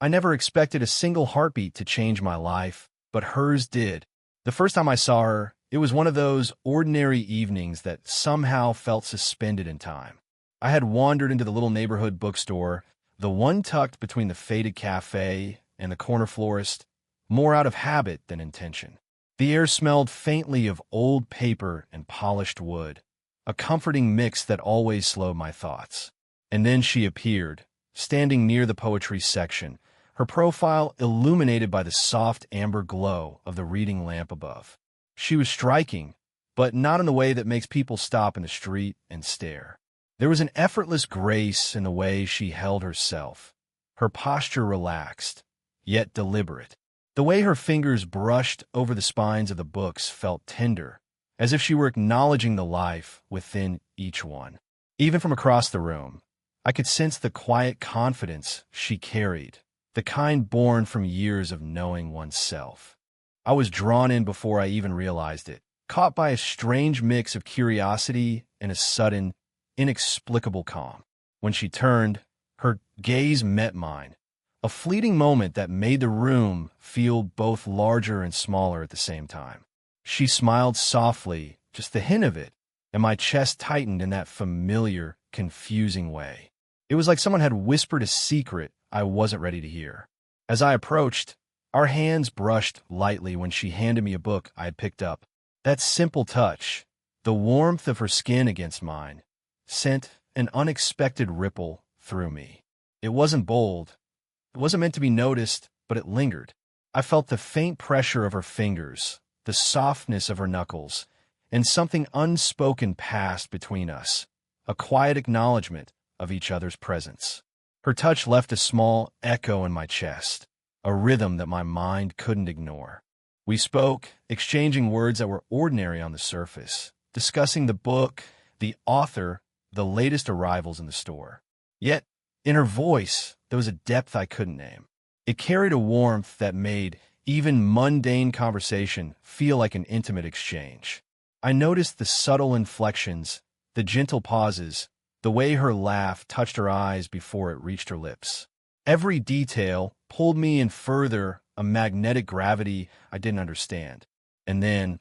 I never expected a single heartbeat to change my life, but hers did. The first time I saw her, it was one of those ordinary evenings that somehow felt suspended in time. I had wandered into the little neighborhood bookstore, the one tucked between the faded cafe and the corner florist, more out of habit than intention. The air smelled faintly of old paper and polished wood, a comforting mix that always slowed my thoughts. And then she appeared, standing near the poetry section, her profile illuminated by the soft amber glow of the reading lamp above. She was striking, but not in the way that makes people stop in the street and stare. There was an effortless grace in the way she held herself, her posture relaxed, yet deliberate. The way her fingers brushed over the spines of the books felt tender, as if she were acknowledging the life within each one. Even from across the room, I could sense the quiet confidence she carried, the kind born from years of knowing oneself. I was drawn in before I even realized it, caught by a strange mix of curiosity and a sudden, inexplicable calm. When she turned, her gaze met mine, a fleeting moment that made the room feel both larger and smaller at the same time. She smiled softly, just the hint of it, and my chest tightened in that familiar, confusing way. It was like someone had whispered a secret I wasn't ready to hear. As I approached, our hands brushed lightly when she handed me a book I had picked up. That simple touch, the warmth of her skin against mine, sent an unexpected ripple through me. It wasn't bold. It wasn't meant to be noticed, but it lingered. I felt the faint pressure of her fingers, the softness of her knuckles, and something unspoken passed between us, a quiet acknowledgement of each other's presence. Her touch left a small echo in my chest, a rhythm that my mind couldn't ignore. We spoke, exchanging words that were ordinary on the surface, discussing the book, the author, the latest arrivals in the store. Yet, in her voice, there was a depth I couldn't name. It carried a warmth that made even mundane conversation feel like an intimate exchange. I noticed the subtle inflections, the gentle pauses, the way her laugh touched her eyes before it reached her lips. Every detail pulled me in further, a magnetic gravity I didn't understand. And then,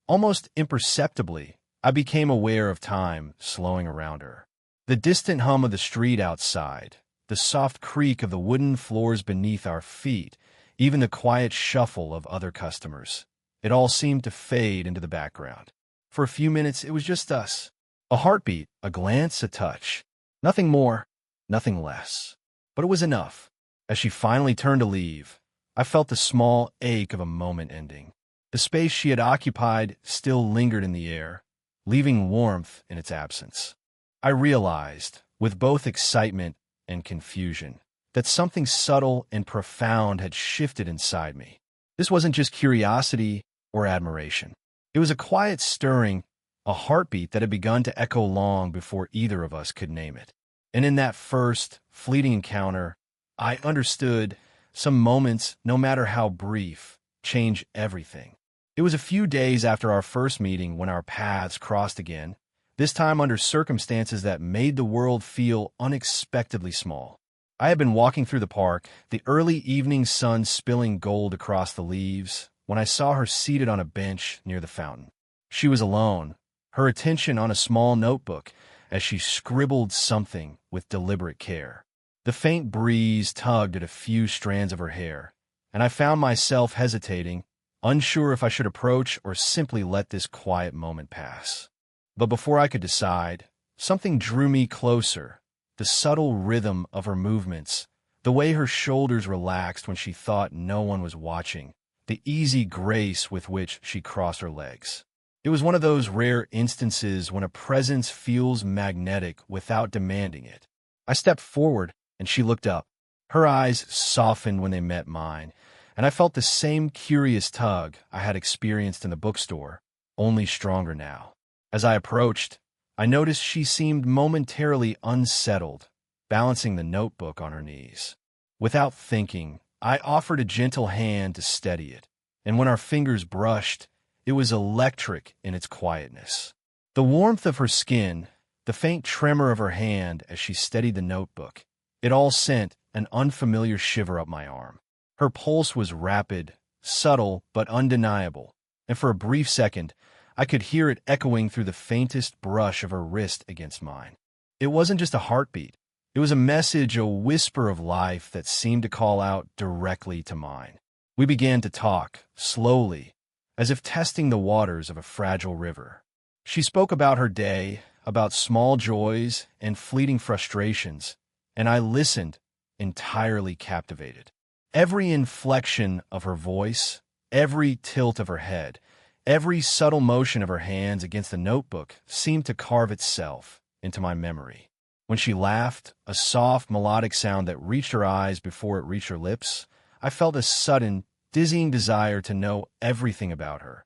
almost imperceptibly, I became aware of time slowing around her. The distant hum of the street outside, the soft creak of the wooden floors beneath our feet, even the quiet shuffle of other customers. It all seemed to fade into the background. For a few minutes, it was just us. A heartbeat, a glance, a touch. Nothing more, nothing less. But it was enough. As she finally turned to leave, I felt the small ache of a moment ending. The space she had occupied still lingered in the air, leaving warmth in its absence. I realized, with both excitement and confusion, that something subtle and profound had shifted inside me. This wasn't just curiosity or admiration. It was a quiet stirring, a heartbeat that had begun to echo long before either of us could name it. And in that first, fleeting encounter, I understood some moments, no matter how brief, change everything. It was a few days after our first meeting when our paths crossed again, this time under circumstances that made the world feel unexpectedly small. I had been walking through the park, the early evening sun spilling gold across the leaves, when I saw her seated on a bench near the fountain. She was alone, her attention on a small notebook, as she scribbled something with deliberate care. The faint breeze tugged at a few strands of her hair, and I found myself hesitating, unsure if I should approach or simply let this quiet moment pass. But before I could decide, something drew me closer, the subtle rhythm of her movements, the way her shoulders relaxed when she thought no one was watching, the easy grace with which she crossed her legs. It was one of those rare instances when a presence feels magnetic without demanding it. I stepped forward, and she looked up. Her eyes softened when they met mine, and I felt the same curious tug I had experienced in the bookstore, only stronger now. As I approached, I noticed she seemed momentarily unsettled, balancing the notebook on her knees. Without thinking, I offered a gentle hand to steady it, and when our fingers brushed, it was electric in its quietness. The warmth of her skin, the faint tremor of her hand as she steadied the notebook, it all sent an unfamiliar shiver up my arm. Her pulse was rapid, subtle, but undeniable, and for a brief second, I could hear it echoing through the faintest brush of her wrist against mine. It wasn't just a heartbeat. It was a message, a whisper of life that seemed to call out directly to mine. We began to talk, slowly, as if testing the waters of a fragile river. She spoke about her day, about small joys and fleeting frustrations, and I listened, entirely captivated. Every inflection of her voice, every tilt of her head, every subtle motion of her hands against the notebook seemed to carve itself into my memory. When she laughed, a soft, melodic sound that reached her eyes before it reached her lips, I felt a sudden, dizzying desire to know everything about her.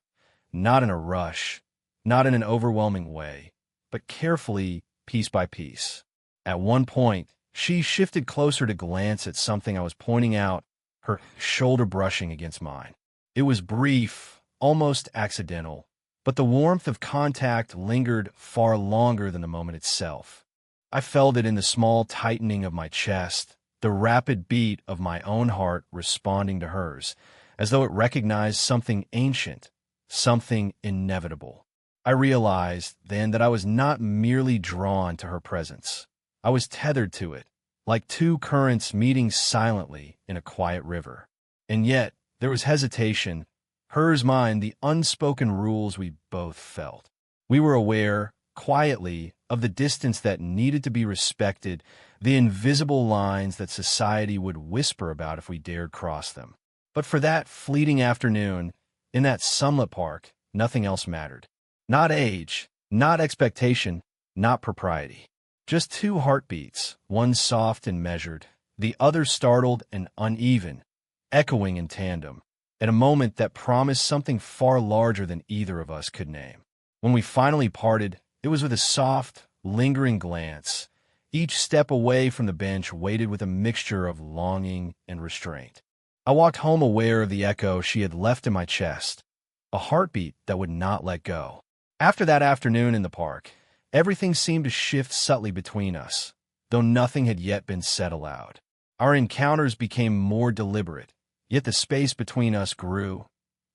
Not in a rush, not in an overwhelming way, but carefully, piece by piece. At one point, she shifted closer to glance at something I was pointing out, her shoulder brushing against mine. It was brief, almost accidental, but the warmth of contact lingered far longer than the moment itself. I felt it in the small tightening of my chest, the rapid beat of my own heart responding to hers, as though it recognized something ancient, something inevitable. I realized then that I was not merely drawn to her presence. I was tethered to it, like two currents meeting silently in a quiet river. And yet, there was hesitation, hers mine, the unspoken rules we both felt. We were aware, quietly, of the distance that needed to be respected, the invisible lines that society would whisper about if we dared cross them. But for that fleeting afternoon, in that sunlit park, nothing else mattered. Not age, not expectation, not propriety. Just two heartbeats, one soft and measured, the other startled and uneven, echoing in tandem, at a moment that promised something far larger than either of us could name. When we finally parted, it was with a soft, lingering glance, each step away from the bench weighted with a mixture of longing and restraint. I walked home aware of the echo she had left in my chest, a heartbeat that would not let go. After that afternoon in the park, everything seemed to shift subtly between us, though nothing had yet been said aloud. Our encounters became more deliberate, yet the space between us grew,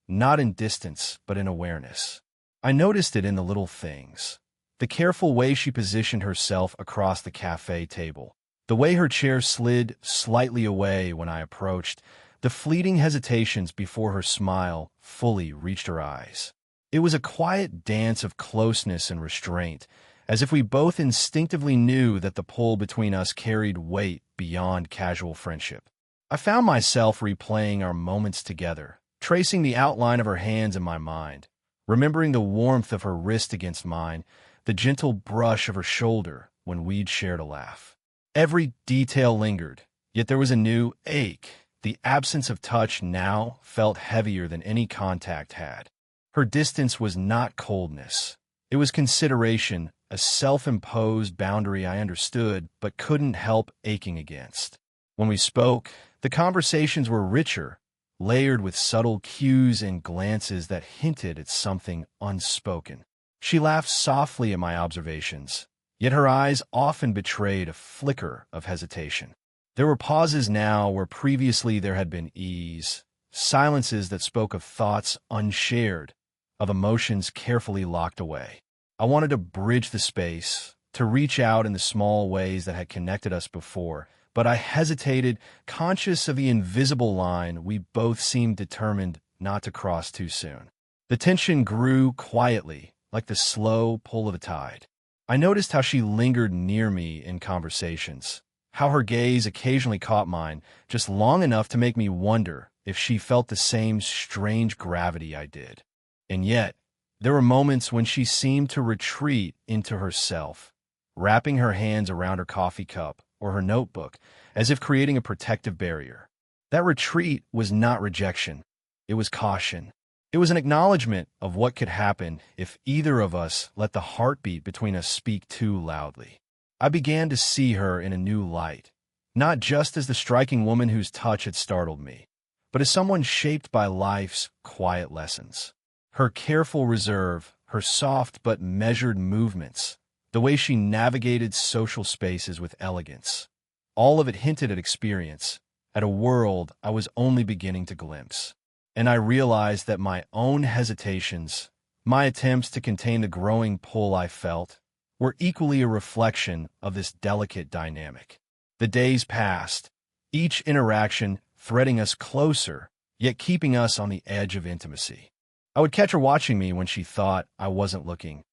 not in distance, but in awareness. I noticed it in the little things. The careful way she positioned herself across the cafe table, the way her chair slid slightly away when I approached, the fleeting hesitations before her smile fully reached her eyes. It was a quiet dance of closeness and restraint, as if we both instinctively knew that the pull between us carried weight beyond casual friendship. I found myself replaying our moments together, tracing the outline of her hands in my mind, remembering the warmth of her wrist against mine, the gentle brush of her shoulder when we'd shared a laugh. Every detail lingered, yet there was a new ache. The absence of touch now felt heavier than any contact had. Her distance was not coldness. It was consideration, a self-imposed boundary I understood but couldn't help aching against. When we spoke, the conversations were richer, layered with subtle cues and glances that hinted at something unspoken. She laughed softly at my observations, yet her eyes often betrayed a flicker of hesitation. There were pauses now where previously there had been ease, silences that spoke of thoughts unshared, of emotions carefully locked away. I wanted to bridge the space, to reach out in the small ways that had connected us before, but I hesitated, conscious of the invisible line we both seemed determined not to cross too soon. The tension grew quietly, like the slow pull of a tide. I noticed how she lingered near me in conversations, how her gaze occasionally caught mine, just long enough to make me wonder if she felt the same strange gravity I did. And yet, there were moments when she seemed to retreat into herself, wrapping her hands around her coffee cup or her notebook, as if creating a protective barrier. That retreat was not rejection. It was caution. It was an acknowledgement of what could happen if either of us let the heartbeat between us speak too loudly. I began to see her in a new light, not just as the striking woman whose touch had startled me, but as someone shaped by life's quiet lessons. Her careful reserve, her soft but measured movements, the way she navigated social spaces with elegance, All of it hinted at experience, at a world I was only beginning to glimpse. And I realized that my own hesitations, my attempts to contain the growing pull I felt, were equally a reflection of this delicate dynamic. The days passed, each interaction threading us closer, yet keeping us on the edge of intimacy. I would catch her watching me when she thought I wasn't looking,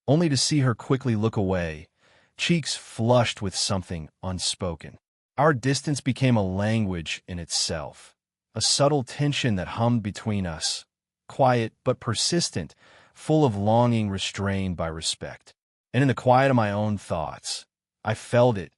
only to see her quickly look away, cheeks flushed with something unspoken. Our distance became a language in itself, a subtle tension that hummed between us, quiet but persistent, full of longing restrained by respect. And in the quiet of my own thoughts, I felt it,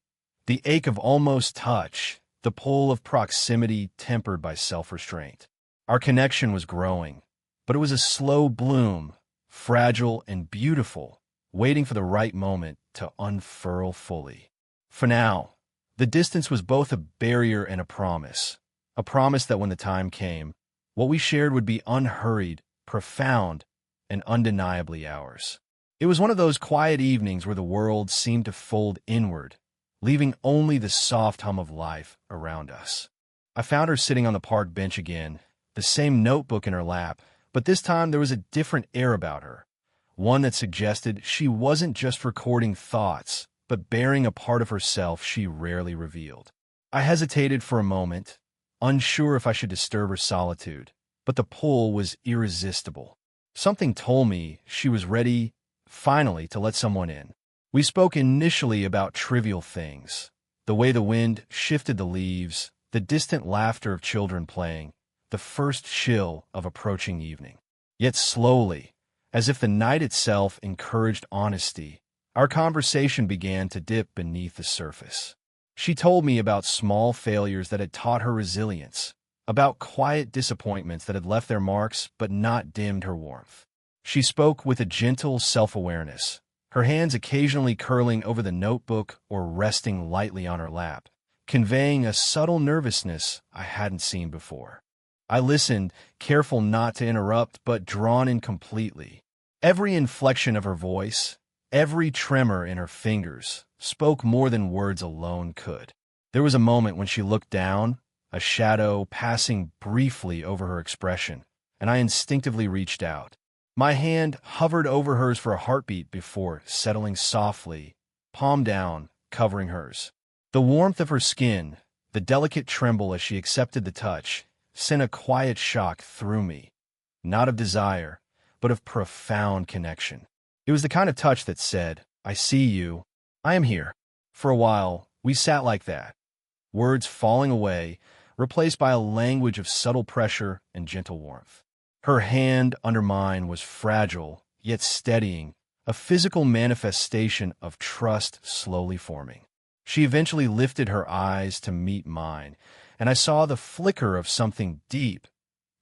the ache of almost touch, the pull of proximity tempered by self-restraint. Our connection was growing, but it was a slow bloom, fragile and beautiful, waiting for the right moment to unfurl fully. For now, the distance was both a barrier and a promise that when the time came, what we shared would be unhurried, profound, and undeniably ours. It was one of those quiet evenings where the world seemed to fold inward, leaving only the soft hum of life around us. I found her sitting on the park bench again, the same notebook in her lap, but this time there was a different air about her, one that suggested she wasn't just recording thoughts, but bearing a part of herself she rarely revealed. I hesitated for a moment, unsure if I should disturb her solitude, but the pull was irresistible. Something told me she was ready, finally, to let someone in. We spoke initially about trivial things, the way the wind shifted the leaves, the distant laughter of children playing, the first chill of approaching evening. Yet slowly, as if the night itself encouraged honesty, our conversation began to dip beneath the surface. She told me about small failures that had taught her resilience, about quiet disappointments that had left their marks but not dimmed her warmth. She spoke with a gentle self-awareness, her hands occasionally curling over the notebook or resting lightly on her lap, conveying a subtle nervousness I hadn't seen before. I listened, careful not to interrupt, but drawn in completely. Every inflection of her voice, every tremor in her fingers, spoke more than words alone could. There was a moment when she looked down, a shadow passing briefly over her expression, and I instinctively reached out. My hand hovered over hers for a heartbeat before settling softly, palm down, covering hers. The warmth of her skin, the delicate tremble as she accepted the touch, sent a quiet shock through me, not of desire, but of profound connection. It was the kind of touch that said, "I see you, I am here." For a while, we sat like that, words falling away, replaced by a language of subtle pressure and gentle warmth. Her hand under mine was fragile, yet steadying, a physical manifestation of trust slowly forming. She eventually lifted her eyes to meet mine, and I saw the flicker of something deep,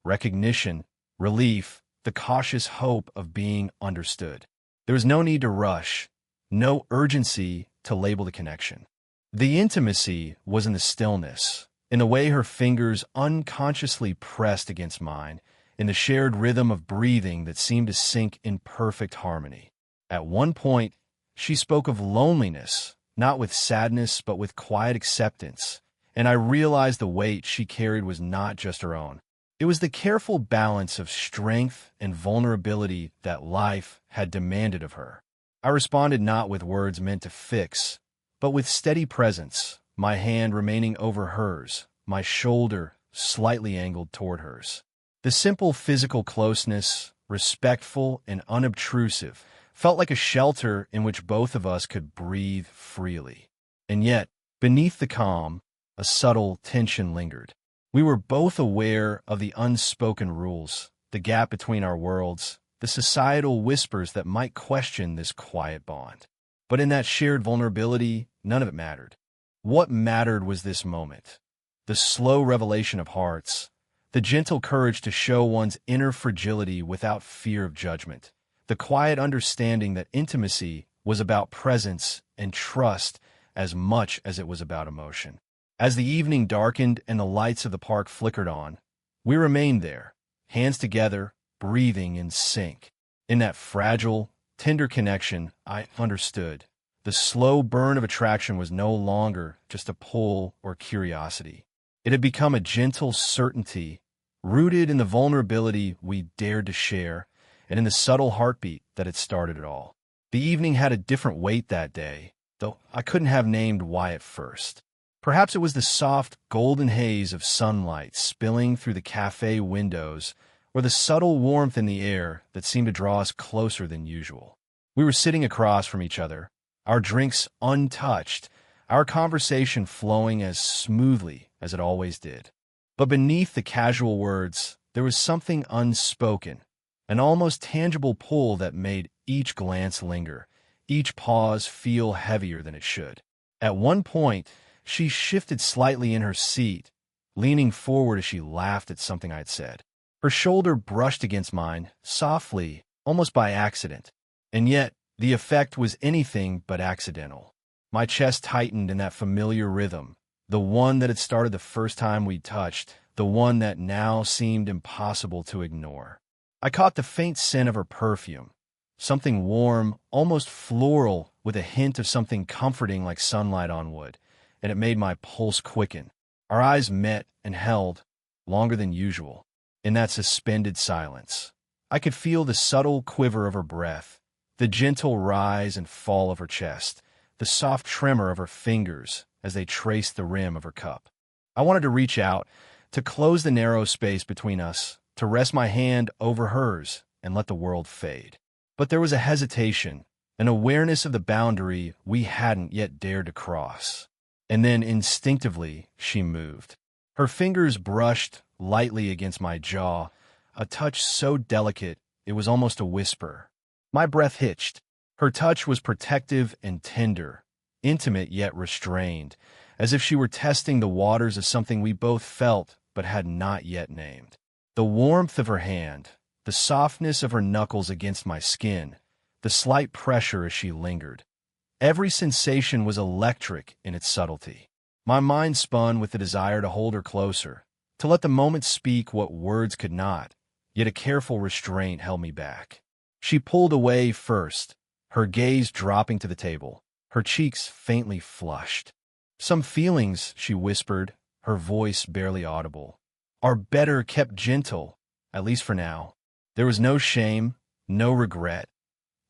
recognition, relief, the cautious hope of being understood. There was no need to rush, no urgency to label the connection. The intimacy was in the stillness, in the way her fingers unconsciously pressed against mine, in the shared rhythm of breathing that seemed to sync in perfect harmony. At one point, she spoke of loneliness, not with sadness but with quiet acceptance, and I realized the weight she carried was not just her own. It was the careful balance of strength and vulnerability that life had demanded of her. I responded not with words meant to fix, but with steady presence, my hand remaining over hers, my shoulder slightly angled toward hers. The simple physical closeness, respectful and unobtrusive, felt like a shelter in which both of us could breathe freely. And yet, beneath the calm, a subtle tension lingered. We were both aware of the unspoken rules, the gap between our worlds, the societal whispers that might question this quiet bond. But in that shared vulnerability, none of it mattered. What mattered was this moment, the slow revelation of hearts, the gentle courage to show one's inner fragility without fear of judgment, the quiet understanding that intimacy was about presence and trust as much as it was about emotion. As the evening darkened and the lights of the park flickered on, we remained there, hands together, breathing in sync. In that fragile, tender connection, I understood. The slow burn of attraction was no longer just a pull or curiosity. It had become a gentle certainty, rooted in the vulnerability we dared to share and in the subtle heartbeat that had started it all. The evening had a different weight that day, though I couldn't have named why at first. Perhaps it was the soft, golden haze of sunlight spilling through the cafe windows, or the subtle warmth in the air that seemed to draw us closer than usual. We were sitting across from each other, our drinks untouched, our conversation flowing as smoothly as it always did. But beneath the casual words, there was something unspoken, an almost tangible pull that made each glance linger, each pause feel heavier than it should. At one point, she shifted slightly in her seat, leaning forward as she laughed at something I had said. Her shoulder brushed against mine, softly, almost by accident. And yet, the effect was anything but accidental. My chest tightened in that familiar rhythm, the one that had started the first time we touched, the one that now seemed impossible to ignore. I caught the faint scent of her perfume, something warm, almost floral, with a hint of something comforting like sunlight on wood, and it made my pulse quicken. Our eyes met and held, longer than usual, in that suspended silence. I could feel the subtle quiver of her breath, the gentle rise and fall of her chest, the soft tremor of her fingers as they traced the rim of her cup. I wanted to reach out, to close the narrow space between us, to rest my hand over hers and let the world fade. But there was a hesitation, an awareness of the boundary we hadn't yet dared to cross. And then instinctively, she moved. Her fingers brushed lightly against my jaw, a touch so delicate it was almost a whisper. My breath hitched. Her touch was protective and tender, intimate yet restrained, as if she were testing the waters of something we both felt but had not yet named. The warmth of her hand, the softness of her knuckles against my skin, the slight pressure as she lingered. Every sensation was electric in its subtlety. My mind spun with the desire to hold her closer, to let the moment speak what words could not, yet a careful restraint held me back. She pulled away first, her gaze dropping to the table, her cheeks faintly flushed. "Some feelings," she whispered, her voice barely audible, "are better kept gentle, at least for now." There was no shame, no regret,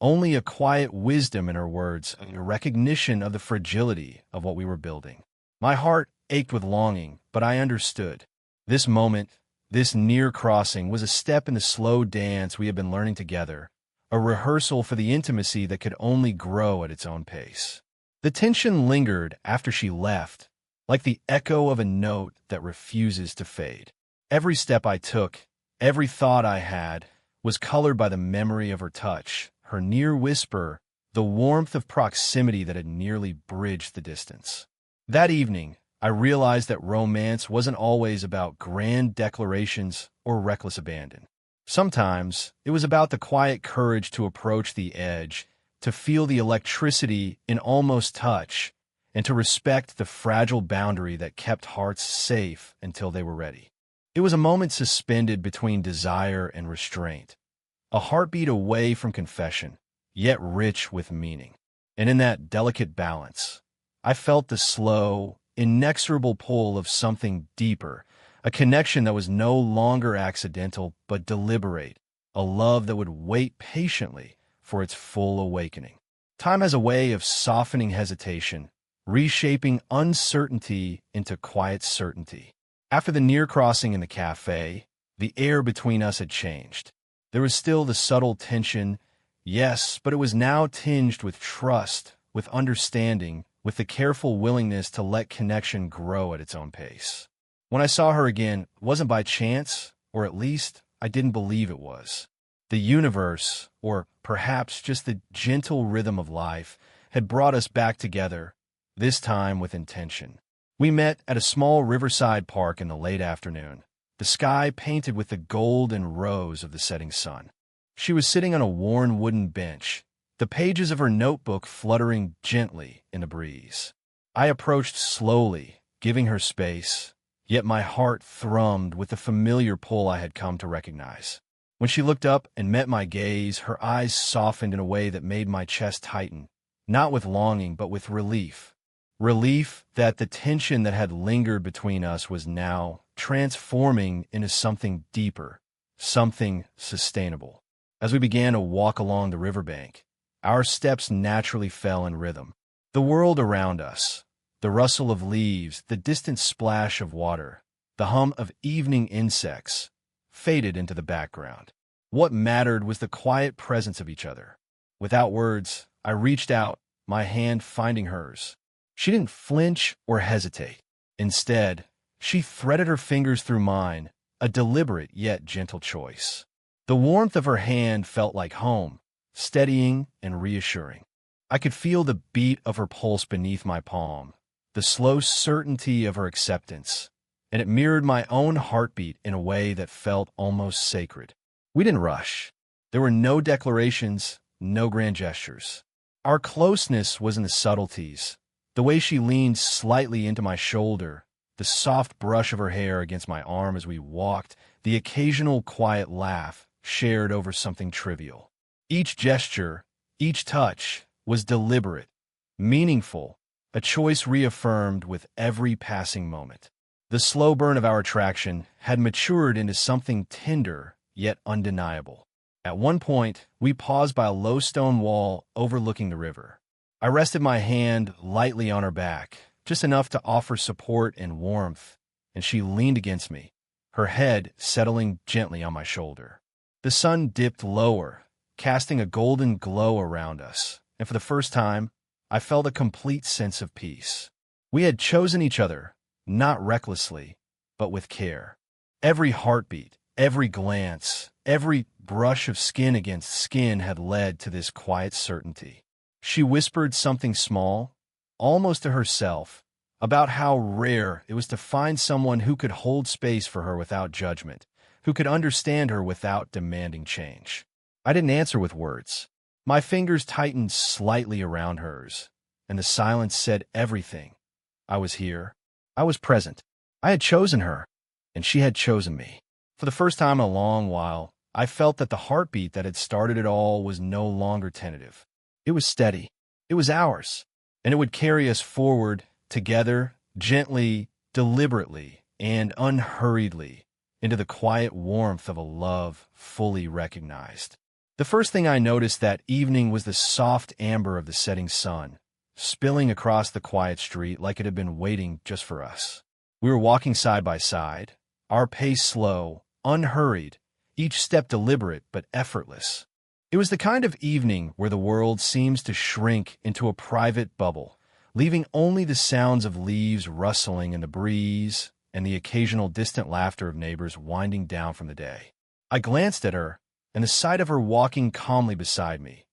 only a quiet wisdom in her words, a recognition of the fragility of what we were building. My heart ached with longing, but I understood. This moment, this near crossing, was a step in the slow dance we had been learning together, a rehearsal for the intimacy that could only grow at its own pace. The tension lingered after she left, like the echo of a note that refuses to fade. Every step I took, every thought I had, was colored by the memory of her touch, her near whisper, the warmth of proximity that had nearly bridged the distance. That evening, I realized that romance wasn't always about grand declarations or reckless abandon. Sometimes, it was about the quiet courage to approach the edge, to feel the electricity in almost touch, and to respect the fragile boundary that kept hearts safe until they were ready. It was a moment suspended between desire and restraint, a heartbeat away from confession, yet rich with meaning. And in that delicate balance, I felt the slow, inexorable pull of something deeper, a connection that was no longer accidental but deliberate, a love that would wait patiently for its full awakening. Time has a way of softening hesitation, reshaping uncertainty into quiet certainty. After the near crossing in the cafe, the air between us had changed. There was still the subtle tension, yes, but it was now tinged with trust, with understanding, with the careful willingness to let connection grow at its own pace. When I saw her again, it wasn't by chance, or at least I didn't believe it was. The universe, or perhaps just the gentle rhythm of life, had brought us back together, this time with intention. We met at a small riverside park in the late afternoon, the sky painted with the gold and rose of the setting sun. She was sitting on a worn wooden bench, the pages of her notebook fluttering gently in the breeze. I approached slowly, giving her space, yet my heart thrummed with the familiar pull I had come to recognize. When she looked up and met my gaze, her eyes softened in a way that made my chest tighten, not with longing, but with relief. Relief that the tension that had lingered between us was now transforming into something deeper, something sustainable. As we began to walk along the riverbank, our steps naturally fell in rhythm. The world around us, the rustle of leaves, the distant splash of water, the hum of evening insects, faded into the background. What mattered was the quiet presence of each other. Without words, I reached out, my hand finding hers. She didn't flinch or hesitate. Instead, she threaded her fingers through mine, a deliberate yet gentle choice. The warmth of her hand felt like home, steadying and reassuring. I could feel the beat of her pulse beneath my palm, the slow certainty of her acceptance, and it mirrored my own heartbeat in a way that felt almost sacred. We didn't rush. There were no declarations, no grand gestures. Our closeness was in the subtleties, the way she leaned slightly into my shoulder, the soft brush of her hair against my arm as we walked, the occasional quiet laugh shared over something trivial. Each gesture, each touch, was deliberate, meaningful, a choice reaffirmed with every passing moment. The slow burn of our attraction had matured into something tender yet undeniable. At one point, we paused by a low stone wall overlooking the river. I rested my hand lightly on her back, just enough to offer support and warmth, and she leaned against me, her head settling gently on my shoulder. The sun dipped lower, casting a golden glow around us, and for the first time, I felt a complete sense of peace. We had chosen each other, not recklessly, but with care. Every heartbeat, every glance, every brush of skin against skin had led to this quiet certainty. She whispered something small, almost to herself, about how rare it was to find someone who could hold space for her without judgment, who could understand her without demanding change. I didn't answer with words. My fingers tightened slightly around hers, and the silence said everything. I was here. I was present. I had chosen her, and she had chosen me. For the first time in a long while, I felt that the heartbeat that had started it all was no longer tentative. It was steady. It was ours, and it would carry us forward together, gently, deliberately, and unhurriedly, into the quiet warmth of a love fully recognized. The first thing I noticed that evening was the soft amber of the setting sun, spilling across the quiet street like it had been waiting just for us. We were walking side by side, our pace slow, unhurried, each step deliberate but effortless. It was the kind of evening where the world seems to shrink into a private bubble, leaving only the sounds of leaves rustling in the breeze and the occasional distant laughter of neighbors winding down from the day. I glanced at her, and the sight of her walking calmly beside me,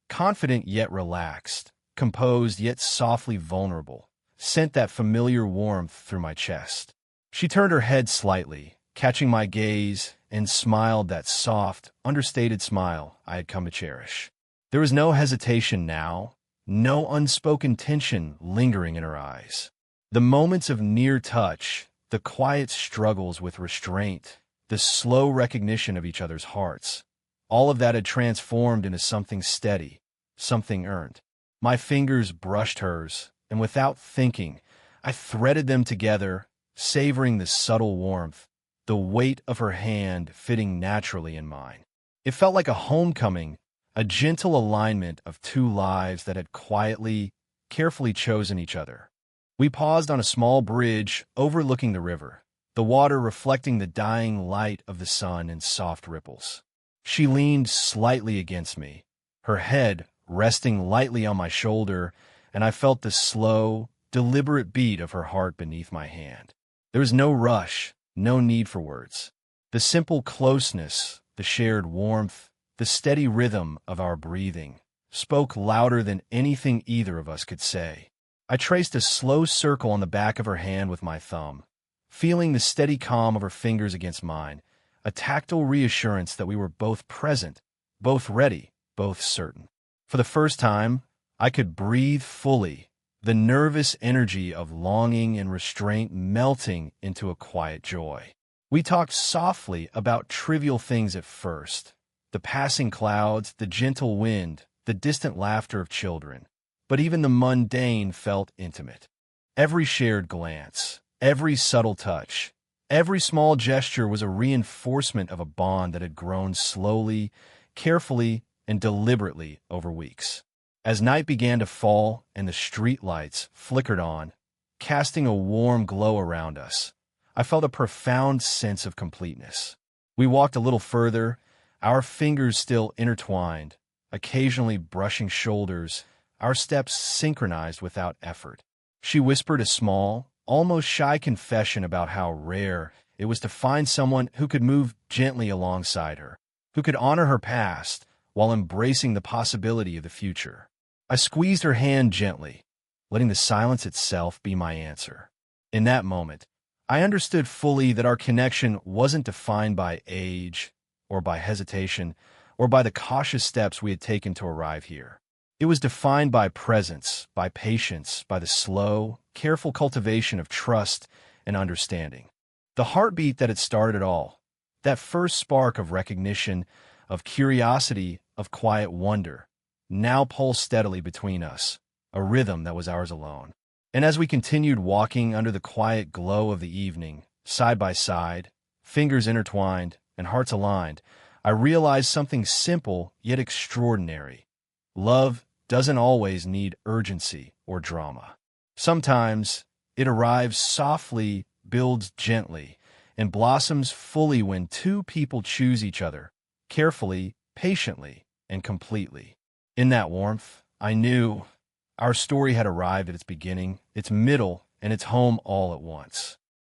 confident yet relaxed, composed yet softly vulnerable, sent that familiar warmth through my chest. She turned her head slightly, catching my gaze, and smiled that soft, understated smile I had come to cherish. There was no hesitation now, no unspoken tension lingering in her eyes. The moments of near touch, the quiet struggles with restraint, the slow recognition of each other's hearts, all of that had transformed into something steady, something earned. My fingers brushed hers, and without thinking, I threaded them together, savoring the subtle warmth, the weight of her hand fitting naturally in mine. It felt like a homecoming, a gentle alignment of two lives that had quietly, carefully chosen each other. We paused on a small bridge overlooking the river, the water reflecting the dying light of the sun in soft ripples. She leaned slightly against me, her head resting lightly on my shoulder, and I felt the slow, deliberate beat of her heart beneath my hand. There was no rush, no need for words. The simple closeness, the shared warmth, the steady rhythm of our breathing spoke louder than anything either of us could say. I traced a slow circle on the back of her hand with my thumb, feeling the steady calm of her fingers against mine, a tactile reassurance that we were both present, both ready, both certain. For the first time, I could breathe fully, the nervous energy of longing and restraint melting into a quiet joy. We talked softly about trivial things at first, the passing clouds, the gentle wind, the distant laughter of children. but even the mundane felt intimate. Every shared glance, every subtle touch, every small gesture was a reinforcement of a bond that had grown slowly, carefully, and deliberately over weeks. As night began to fall and the street lights flickered on, casting a warm glow around us, I felt a profound sense of completeness. We walked a little further, our fingers still intertwined, occasionally brushing shoulders, our steps synchronized without effort. She whispered a small, almost shy confession about how rare it was to find someone who could move gently alongside her, who could honor her past while embracing the possibility of the future. I squeezed her hand gently, letting the silence itself be my answer. In that moment, I understood fully that our connection wasn't defined by age, or by hesitation, or by the cautious steps we had taken to arrive here. It was defined by presence, by patience, by the slow, careful cultivation of trust and understanding. The heartbeat that had started it all, that first spark of recognition, of curiosity, of quiet wonder, now pulsed steadily between us, a rhythm that was ours alone. And as we continued walking under the quiet glow of the evening, side by side, fingers intertwined and hearts aligned, I realized something simple yet extraordinary. Love doesn't always need urgency or drama. Sometimes it arrives softly, builds gently, and blossoms fully when two people choose each other, carefully, patiently, and completely. In that warmth, I knew our story had arrived at its beginning, its middle, and its home all at once.